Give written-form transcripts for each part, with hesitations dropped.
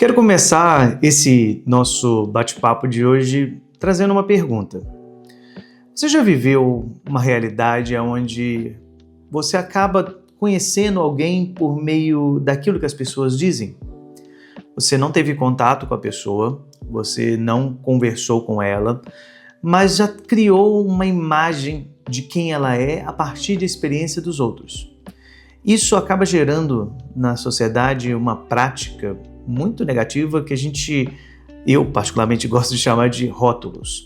Quero começar esse nosso bate-papo de hoje trazendo uma pergunta. Você já viveu uma realidade onde você acaba conhecendo alguém por meio daquilo que as pessoas dizem? Você não teve contato com a pessoa, você não conversou com ela, mas já criou uma imagem de quem ela é a partir da experiência dos outros. Isso acaba gerando na sociedade uma prática muito negativa que eu particularmente gosto de chamar de rótulos.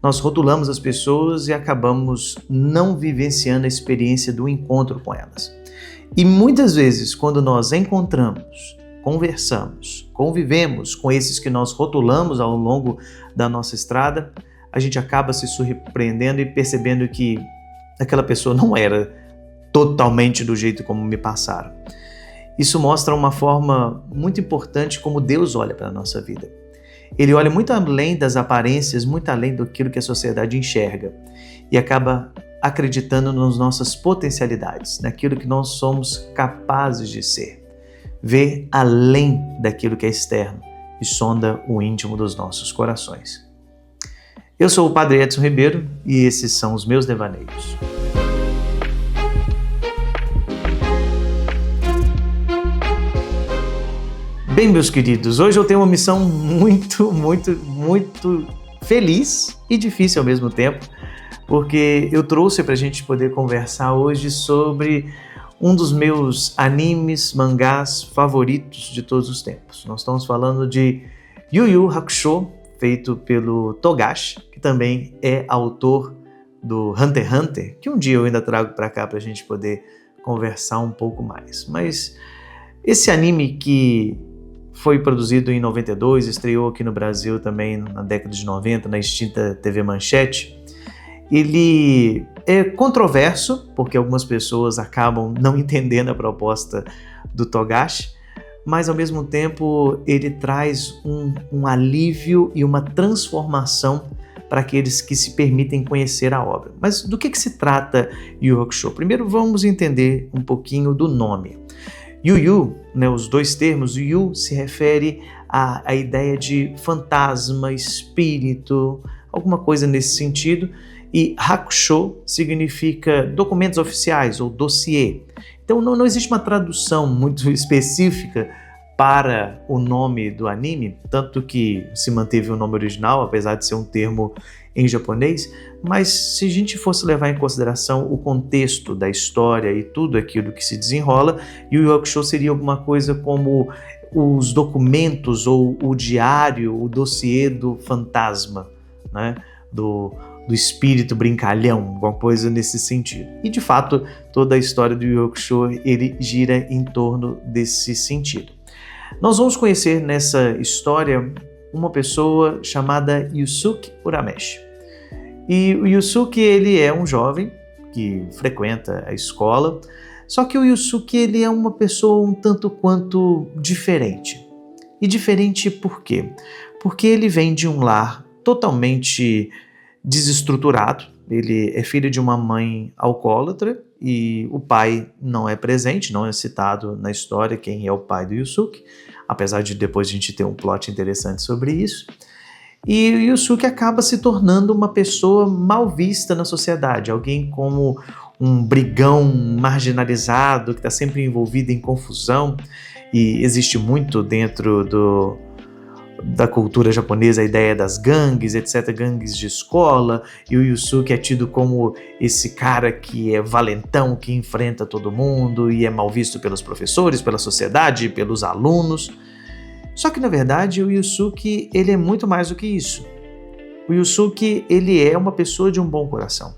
Nós rotulamos as pessoas e acabamos não vivenciando a experiência do encontro com elas. E muitas vezes, quando nós encontramos, conversamos, convivemos com esses que nós rotulamos ao longo da nossa estrada, a gente acaba se surpreendendo e percebendo que aquela pessoa não era totalmente do jeito como me passaram. Isso mostra uma forma muito importante como Deus olha para a nossa vida. Ele olha muito além das aparências, muito além daquilo que a sociedade enxerga e acaba acreditando nas nossas potencialidades, naquilo que nós somos capazes de ser. Vê além daquilo que é externo e sonda o íntimo dos nossos corações. Eu sou o Padre Edson Ribeiro e esses são os meus devaneios. Bem, meus queridos, hoje eu tenho uma missão muito feliz e difícil ao mesmo tempo, porque eu trouxe para a gente poder conversar hoje sobre um dos meus animes, mangás favoritos de todos os tempos. Nós estamos falando de Yu Yu Hakusho, feito pelo Togashi, que também é autor do Hunter x Hunter, que um dia eu ainda trago para cá para a gente poder conversar um pouco mais. Mas esse anime que foi produzido em 92, estreou aqui no Brasil também na década de 90, na extinta TV Manchete. Ele é controverso, porque algumas pessoas acabam não entendendo a proposta do Togashi, mas ao mesmo tempo ele traz um alívio e uma transformação para aqueles que se permitem conhecer a obra. Mas do que se trata Yu Yu Hakusho? Primeiro vamos entender um pouquinho do nome. Yu Yu, os dois termos, Yu se refere à ideia de fantasma, espírito, alguma coisa nesse sentido, e Hakusho significa documentos oficiais ou dossiê. Então não existe uma tradução muito específica para o nome do anime, tanto que se manteve o nome original, apesar de ser um termo em japonês, mas se a gente fosse levar em consideração o contexto da história e tudo aquilo que se desenrola, Yu Yu Hakusho seria alguma coisa como os documentos ou o diário, o dossiê do fantasma, né? do espírito brincalhão, alguma coisa nesse sentido. E de fato, toda a história do Yu Yu Hakusho, ele gira em torno desse sentido. Nós vamos conhecer nessa história uma pessoa chamada Yusuke Urameshi. E o Yusuke, ele é um jovem que frequenta a escola, só que o Yusuke, ele é uma pessoa um tanto quanto diferente. E diferente por quê? Porque ele vem de um lar totalmente desestruturado. Ele é filho de uma mãe alcoólatra e o pai não é presente, não é citado na história quem é o pai do Yusuke, apesar de depois a gente ter um plot interessante sobre isso. E o Yusuke acaba se tornando uma pessoa mal vista na sociedade, alguém como um brigão marginalizado que está sempre envolvido em confusão, e existe muito dentro da cultura japonesa a ideia das gangues, etc., gangues de escola, e o Yusuke é tido como esse cara que é valentão, que enfrenta todo mundo e é mal visto pelos professores, pela sociedade, pelos alunos. Só que, na verdade, o Yusuke, ele é muito mais do que isso. O Yusuke, ele é uma pessoa de um bom coração.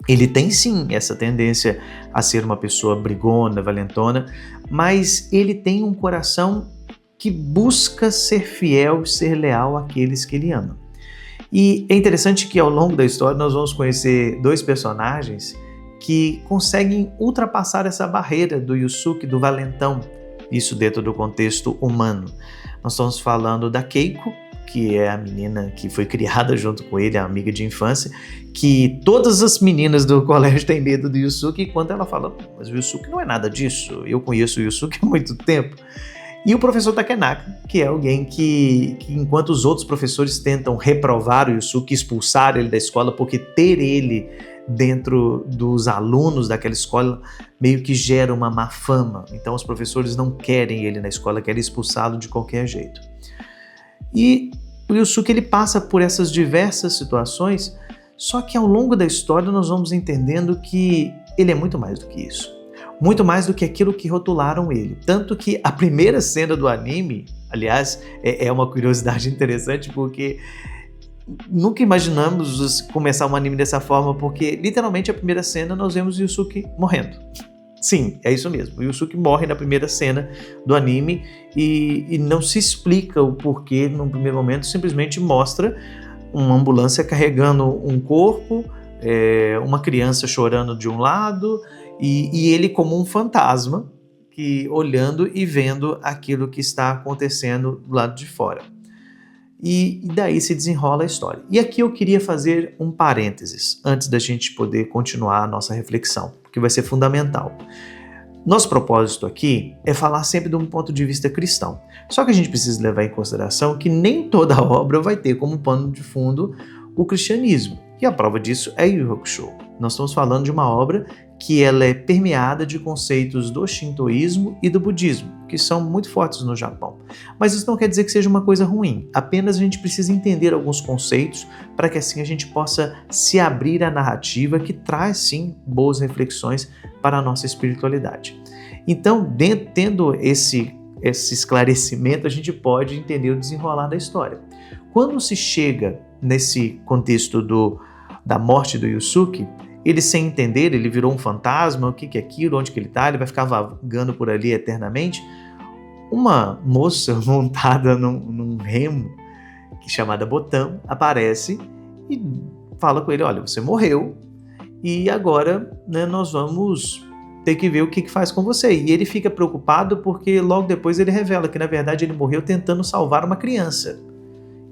Ele tem, sim, essa tendência a ser uma pessoa brigona, valentona, mas ele tem um coração que busca ser fiel, ser leal àqueles que ele ama. E é interessante que ao longo da história nós vamos conhecer dois personagens que conseguem ultrapassar essa barreira do Yusuke, do valentão, isso dentro do contexto humano. Nós estamos falando da Keiko, que é a menina que foi criada junto com ele, a amiga de infância, que todas as meninas do colégio têm medo do Yusuke, enquanto ela fala, mas o Yusuke não é nada disso, eu conheço o Yusuke há muito tempo. E o professor Takenaka, que é alguém que enquanto os outros professores tentam reprovar o Yusuke, expulsar ele da escola, porque ter ele dentro dos alunos daquela escola meio que gera uma má fama. Então os professores não querem ele na escola, querem expulsá-lo de qualquer jeito. E o Yusuke ele passa por essas diversas situações, só que ao longo da história nós vamos entendendo que ele é muito mais do que isso. Muito mais do que aquilo que rotularam ele. Tanto que a primeira cena do anime, aliás, é uma curiosidade interessante, porque nunca imaginamos começar um anime dessa forma, porque literalmente a primeira cena nós vemos Yusuke morrendo. Sim, é isso mesmo. O Yusuke morre na primeira cena do anime e não se explica o porquê no primeiro momento, simplesmente mostra uma ambulância carregando um corpo, uma criança chorando de um lado e ele como um fantasma que olhando e vendo aquilo que está acontecendo do lado de fora. E daí se desenrola a história. E aqui eu queria fazer um parênteses antes da gente poder continuar a nossa reflexão, que vai ser fundamental. Nosso propósito aqui é falar sempre de um ponto de vista cristão. Só que a gente precisa levar em consideração que nem toda obra vai ter como pano de fundo o cristianismo. E a prova disso é Yu Yu Hakusho. Nós estamos falando de uma obra que ela é permeada de conceitos do shintoísmo e do budismo, que são muito fortes no Japão. Mas isso não quer dizer que seja uma coisa ruim, apenas a gente precisa entender alguns conceitos para que assim a gente possa se abrir à narrativa que traz sim boas reflexões para a nossa espiritualidade. Então, tendo esse esclarecimento, a gente pode entender o desenrolar da história. Quando se chega nesse contexto da morte do Yusuke, ele sem entender, ele virou um fantasma, o que é aquilo, onde que ele está, ele vai ficar vagando por ali eternamente. Uma moça montada num remo, chamada Botan, aparece e fala com ele, olha, você morreu e agora nós vamos ter que ver o que faz com você. E ele fica preocupado porque logo depois ele revela que na verdade ele morreu tentando salvar uma criança.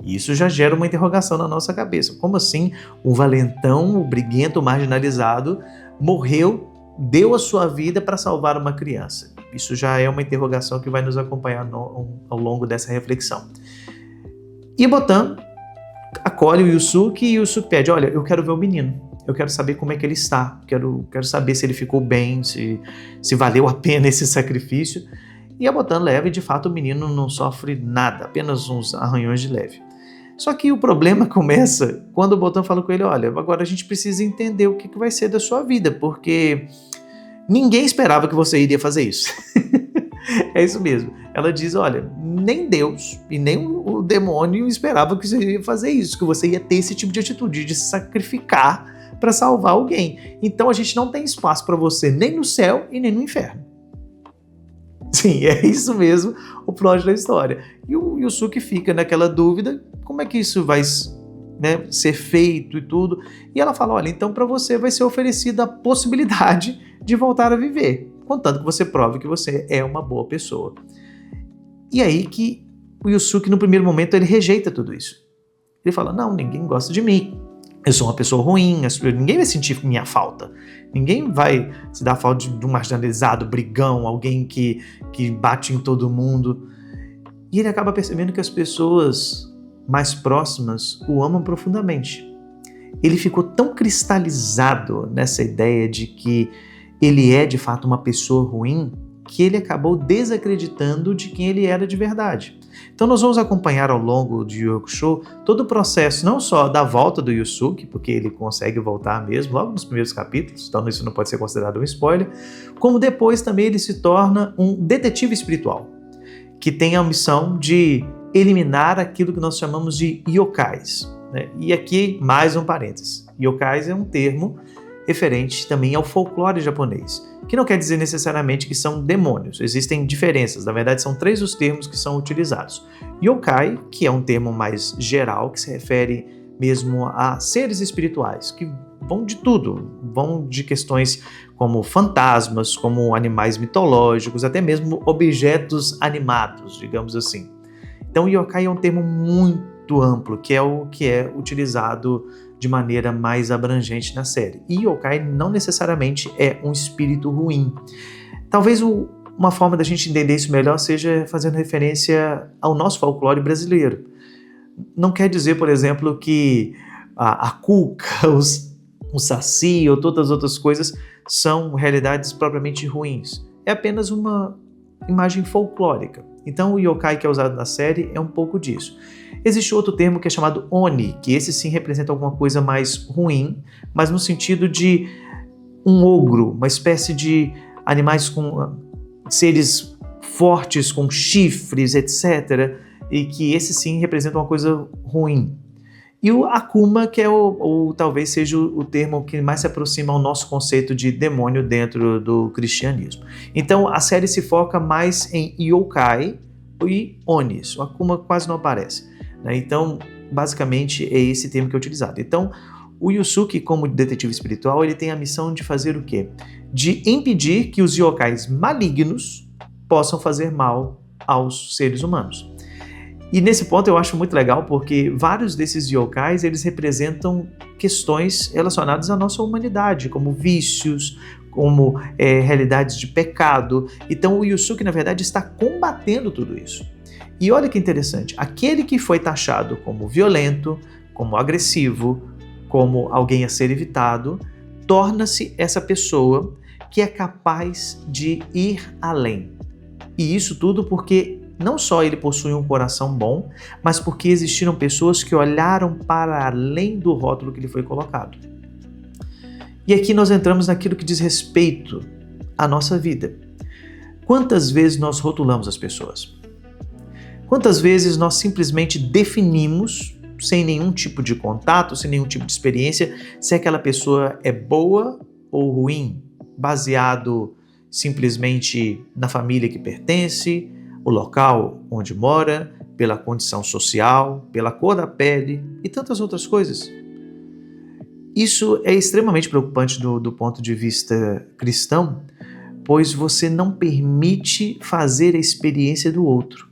E isso já gera uma interrogação na nossa cabeça. Como assim um valentão, o briguento, o marginalizado, morreu, deu a sua vida para salvar uma criança? Isso já é uma interrogação que vai nos acompanhar ao longo dessa reflexão. E Botan acolhe o Yusuke e o Yusuke pede, olha, eu quero ver o menino. Eu quero saber como é que ele está. Quero saber se ele ficou bem, se valeu a pena esse sacrifício. E a Botan leva e de fato o menino não sofre nada, apenas uns arranhões de leve. Só que o problema começa quando o Botan fala com ele, olha, agora a gente precisa entender o que vai ser da sua vida, porque ninguém esperava que você iria fazer isso. É isso mesmo. Ela diz, olha, nem Deus e nem o demônio esperava que você ia fazer isso, que você ia ter esse tipo de atitude, de se sacrificar para salvar alguém. Então a gente não tem espaço para você nem no céu e nem no inferno. Sim, é isso mesmo o plot da história. E o Yusuke fica naquela dúvida, como é que isso vai ser feito e tudo. E ela fala, olha, então para você vai ser oferecida a possibilidade de voltar a viver, contanto que você prove que você é uma boa pessoa. E aí que o Yusuke, no primeiro momento, ele rejeita tudo isso. Ele fala, não, ninguém gosta de mim. Eu sou uma pessoa ruim, ninguém vai sentir minha falta. Ninguém vai se dar falta de um marginalizado, brigão, alguém que bate em todo mundo. E ele acaba percebendo que as pessoas mais próximas o amam profundamente. Ele ficou tão cristalizado nessa ideia de que ele é de fato uma pessoa ruim, que ele acabou desacreditando de quem ele era de verdade. Então nós vamos acompanhar ao longo de Yu Yu Hakusho todo o processo, não só da volta do Yusuke, porque ele consegue voltar mesmo logo nos primeiros capítulos, então isso não pode ser considerado um spoiler, como depois também ele se torna um detetive espiritual, que tem a missão de eliminar aquilo que nós chamamos de yokais. E aqui mais um parênteses, yokais é um termo referente também ao folclore japonês, que não quer dizer necessariamente que são demônios, existem diferenças, na verdade são 3 os termos que são utilizados. Yokai, que é um termo mais geral, que se refere mesmo a seres espirituais, que vão de tudo, vão de questões como fantasmas, como animais mitológicos, até mesmo objetos animados, digamos assim. Então yokai é um termo muito amplo, que é o que é utilizado de maneira mais abrangente na série. E yokai não necessariamente é um espírito ruim. Talvez o uma forma da gente entender isso melhor seja fazendo referência ao nosso folclore brasileiro. Não quer dizer, por exemplo, que a cuca, o saci ou todas as outras coisas são realidades propriamente ruins. É apenas uma imagem folclórica. Então o yokai que é usado na série é um pouco disso. Existe outro termo que é chamado oni, que esse sim representa alguma coisa mais ruim, mas no sentido de um ogro, uma espécie de animais com seres fortes, com chifres, etc. E que esse sim representa uma coisa ruim. E o akuma, que é talvez seja o termo que mais se aproxima ao nosso conceito de demônio dentro do cristianismo. Então a série se foca mais em yokai e onis. O akuma quase não aparece, né? Então basicamente é esse termo que é utilizado. Então o Yusuke, como detetive espiritual, ele tem a missão de fazer o quê? De impedir que os yokais malignos possam fazer mal aos seres humanos. E nesse ponto eu acho muito legal porque vários desses yokais eles representam questões relacionadas à nossa humanidade, como vícios, como realidades de pecado. Então o Yusuke, na verdade, está combatendo tudo isso. E olha que interessante, aquele que foi taxado como violento, como agressivo, como alguém a ser evitado, torna-se essa pessoa que é capaz de ir além. E isso tudo porque não só ele possui um coração bom, mas porque existiram pessoas que olharam para além do rótulo que lhe foi colocado. E aqui nós entramos naquilo que diz respeito à nossa vida. Quantas vezes nós rotulamos as pessoas? Quantas vezes nós simplesmente definimos, sem nenhum tipo de contato, sem nenhum tipo de experiência, se aquela pessoa é boa ou ruim, baseado simplesmente na família que pertence, o local onde mora, pela condição social, pela cor da pele e tantas outras coisas. Isso é extremamente preocupante do ponto de vista cristão, pois você não permite fazer a experiência do outro.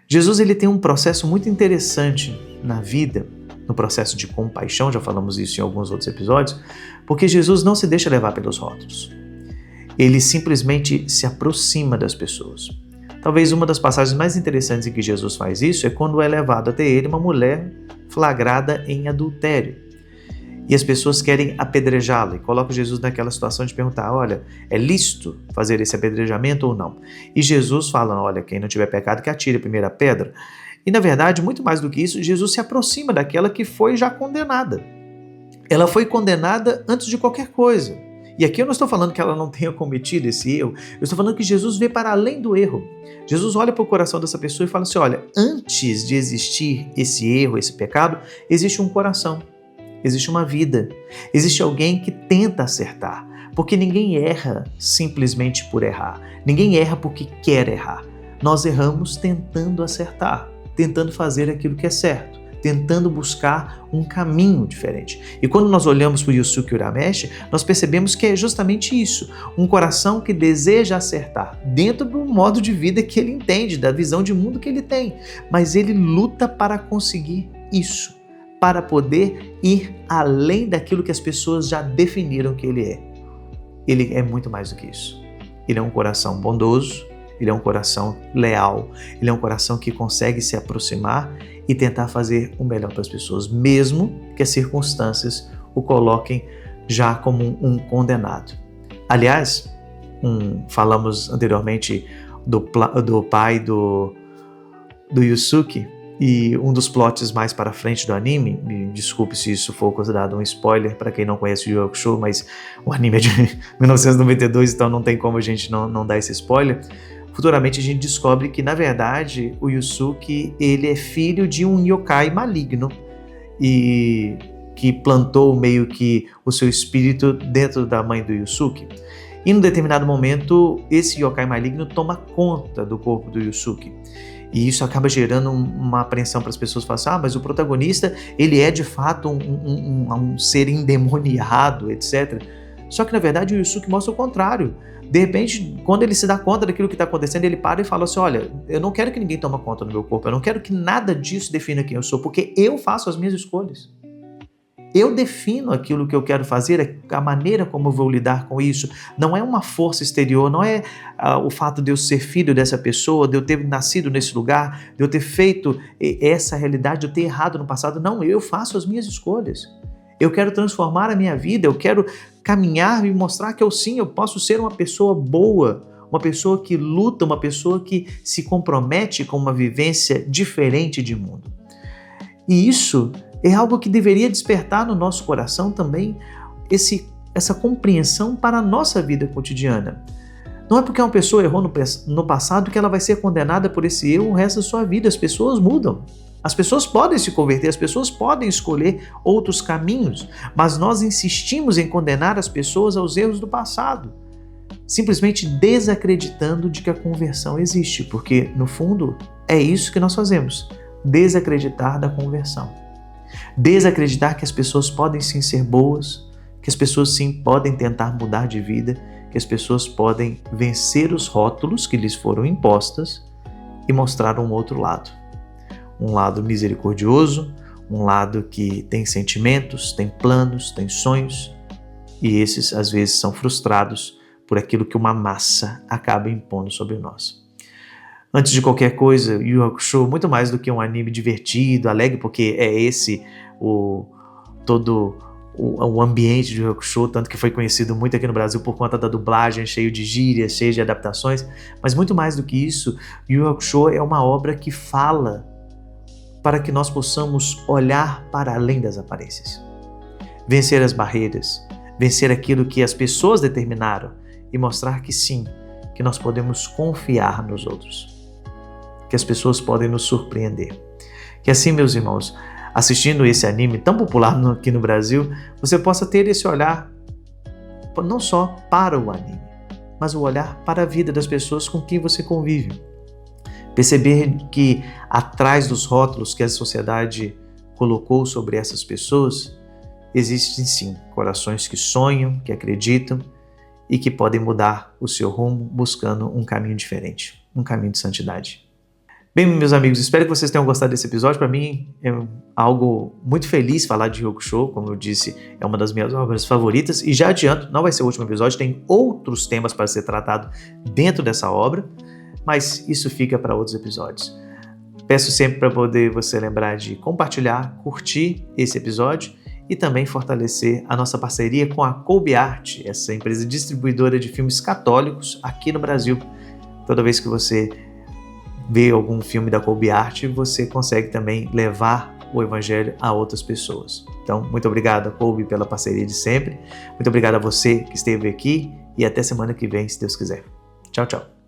Jesus ele tem um processo muito interessante na vida, no processo de compaixão, já falamos isso em alguns outros episódios, porque Jesus não se deixa levar pelos rótulos. Ele simplesmente se aproxima das pessoas. Talvez uma das passagens mais interessantes em que Jesus faz isso é quando é levado até ele uma mulher flagrada em adultério. E as pessoas querem apedrejá-la e colocam Jesus naquela situação de perguntar, olha, é lícito fazer esse apedrejamento ou não? E Jesus fala, olha, quem não tiver pecado que atire a primeira pedra. E na verdade, muito mais do que isso, Jesus se aproxima daquela que foi já condenada. Ela foi condenada antes de qualquer coisa. E aqui eu não estou falando que ela não tenha cometido esse erro, eu estou falando que Jesus vê para além do erro. Jesus olha para o coração dessa pessoa e fala assim, olha, antes de existir esse erro, esse pecado, existe um coração, existe uma vida, existe alguém que tenta acertar, porque ninguém erra simplesmente por errar, ninguém erra porque quer errar. Nós erramos tentando acertar, tentando fazer aquilo que é certo, tentando buscar um caminho diferente. E quando nós olhamos para o Yusuke Urameshi, nós percebemos que é justamente isso, um coração que deseja acertar, dentro do modo de vida que ele entende, da visão de mundo que ele tem, mas ele luta para conseguir isso, para poder ir além daquilo que as pessoas já definiram que ele é. Ele é muito mais do que isso. Ele é um coração bondoso, ele é um coração leal, ele é um coração que consegue se aproximar e tentar fazer o melhor para as pessoas, mesmo que as circunstâncias o coloquem já como um condenado. Aliás, falamos anteriormente do pai do Yusuke, e um dos plots mais para frente do anime, me desculpe se isso for considerado um spoiler para quem não conhece o Yu Yu Hakusho, mas o anime é de 1992, então não tem como a gente não dar esse spoiler. Futuramente a gente descobre que, na verdade, o Yusuke ele é filho de um yokai maligno e que plantou meio que o seu espírito dentro da mãe do Yusuke. E em um determinado momento, esse yokai maligno toma conta do corpo do Yusuke. E isso acaba gerando uma apreensão para as pessoas, falam assim, mas o protagonista ele é de fato um ser endemoniado, etc. Só que na verdade o Yusuke mostra o contrário. De repente, quando ele se dá conta daquilo que está acontecendo, ele para e fala assim, olha, eu não quero que ninguém tome conta do meu corpo, eu não quero que nada disso defina quem eu sou, porque eu faço as minhas escolhas. Eu defino aquilo que eu quero fazer, a maneira como eu vou lidar com isso. Não é uma força exterior, não é o fato de eu ser filho dessa pessoa, de eu ter nascido nesse lugar, de eu ter feito essa realidade, de eu ter errado no passado. Não, eu faço as minhas escolhas. Eu quero transformar a minha vida, eu quero caminhar e mostrar que eu posso ser uma pessoa boa, uma pessoa que luta, uma pessoa que se compromete com uma vivência diferente de mundo. E isso é algo que deveria despertar no nosso coração também essa compreensão para a nossa vida cotidiana. Não é porque uma pessoa errou no passado que ela vai ser condenada por esse erro o resto da sua vida. As pessoas mudam. As pessoas podem se converter, as pessoas podem escolher outros caminhos, mas nós insistimos em condenar as pessoas aos erros do passado, simplesmente desacreditando de que a conversão existe, porque, no fundo, é isso que nós fazemos, desacreditar da conversão. Desacreditar que as pessoas podem sim ser boas, que as pessoas sim podem tentar mudar de vida, que as pessoas podem vencer os rótulos que lhes foram impostos e mostrar um outro lado. Um lado misericordioso, um lado que tem sentimentos, tem planos, tem sonhos, e esses às vezes são frustrados por aquilo que uma massa acaba impondo sobre nós. Antes de qualquer coisa, Yu Yu Hakusho, muito mais do que um anime divertido, alegre, porque é esse todo o ambiente de Yu Yu Hakusho, tanto que foi conhecido muito aqui no Brasil por conta da dublagem, cheio de gírias, cheio de adaptações, mas muito mais do que isso, Yu Yu Hakusho é uma obra que fala para que nós possamos olhar para além das aparências, vencer as barreiras, vencer aquilo que as pessoas determinaram e mostrar que sim, que nós podemos confiar nos outros, que as pessoas podem nos surpreender. Que assim, meus irmãos, assistindo esse anime tão popular aqui no Brasil, você possa ter esse olhar não só para o anime, mas o olhar para a vida das pessoas com quem você convive. Perceber que atrás dos rótulos que a sociedade colocou sobre essas pessoas, existem sim corações que sonham, que acreditam e que podem mudar o seu rumo buscando um caminho diferente, um caminho de santidade. Bem, meus amigos, espero que vocês tenham gostado desse episódio. Para mim é algo muito feliz falar de Yu Yu Hakusho, como eu disse, é uma das minhas obras favoritas e já adianto, não vai ser o último episódio, tem outros temas para ser tratado dentro dessa obra, mas isso fica para outros episódios. Peço sempre para poder você lembrar de compartilhar, curtir esse episódio e também fortalecer a nossa parceria com a Kolbe Art, essa empresa distribuidora de filmes católicos aqui no Brasil. Toda vez que você vê algum filme da Kolbe Art, você consegue também levar o Evangelho a outras pessoas. Então, muito obrigado, Kolbe, pela parceria de sempre. Muito obrigado a você que esteve aqui e até semana que vem, se Deus quiser. Tchau, tchau.